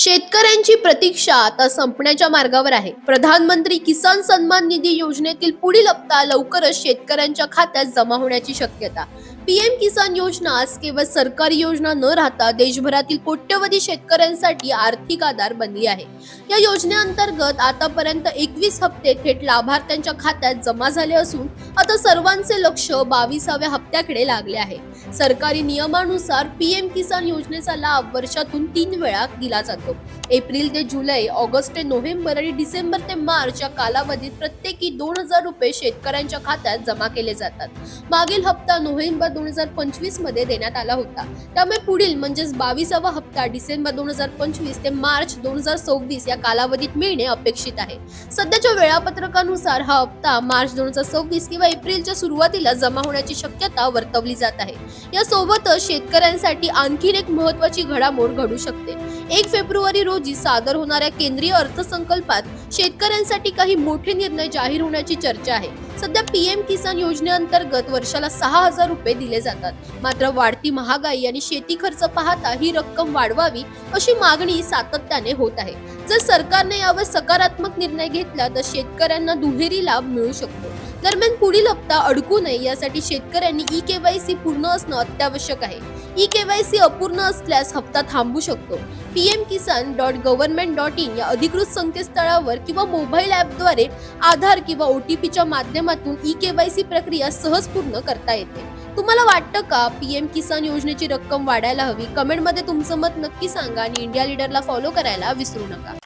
शेतकऱ्यांची प्रतीक्षा आता संपण्याच्या मार्गावर आहे. प्रधानमंत्री किसान सन्मान निधी योजनेतील पुढील हप्ता लवकरच शेतकऱ्यांच्या खात्यात जमा होण्याची शक्यता. पीएम किसान योजना आज केवळ सरकारी योजना न राहता देशभरातील कोट्यवधी शेतकऱ्यांसाठी आर्थिक आधार बनली आहे. या योजनेअंतर्गत आतापर्यंत 21 हप्ते थेट लाभार्थ्यांच्या खात्यात जमा झाले असून आता सर्वांचे लक्ष 22व्या हप्त्याकडे लागले आहे. सरकारी नियमानुसार पीएम किसान योजनेचा लाभ वर्षातून 3 वेळा दिला जातो. एप्रिल ते जुलै, ऑगस्ट ते नोव्हेंबर आणि डिसेंबर ते मार्च या कालावधीत प्रत्येकी 2000 रुपये शेतकऱ्यांच्या खात्यात जमा केले जातात. मागील हप्ता नोव्हेंबर 2025 मध्ये देण्यात आला होता. त्यामुळे पुढील म्हणजेच 22वा हप्ता डिसेंबर 2025 ते मार्च 2026 या कालावधीत मिळणे अपेक्षित आहे. सध्याच्या वेळापत्रकानुसार हा हप्ता मार्च 2026 किंवा एप्रिलच्या सुरुवातीला जमा होण्याची शक्यता वर्तवली जात आहे. यासोबतच शेतकऱ्यांसाठी आणखी एक महत्त्वाची घडामोड घडू शकते. 1 फेब्रुवारी रोजी सादर होणाऱ्या केंद्रीय अर्थसंकल्पात शेतकऱ्यांसाठी काही मोठे निर्णय जाहीर होण्याची चर्चा आहे. सध्या पीएम किसान योजनेअंतर्गत वर्षाला 6000 रुपये दिले जातात. मात्र वाढती महागाई आणि शेती खर्च पाहता ही रक्कम वाढवावी अशी मागणी सातत्याने होत आहे. जर सरकारने यावर सकारात्मक निर्णय घेतला तर शेतकऱ्यांना दुहेरी लाभ मिळू शकतो. दरम्यान पुढील हप्ता अडकू नये यासाठी शेतकऱ्यांनी ई-केवायसी पूर्ण असणं अत्यावश्यक आहे. ई-केवायसी अपूर्ण असल्यास हप्ता थांबू शकतो. pmkisan.government.in या अधिकृत संकेतस्थळावर किंवा मोबाईल ॲपद्वारे आधार किंवा OTPच्या माध्यमातून ई-केवायसी प्रक्रिया सहज पूर्ण करता येते. तुम्हाला वाटतं का पीएम किसान योजनेची रक्कम वाढायला हवी? कमेंटमध्ये तुमचं मत नक्की सांगा आणि इंडिया लीडरला फॉलो करायला विसरू नका.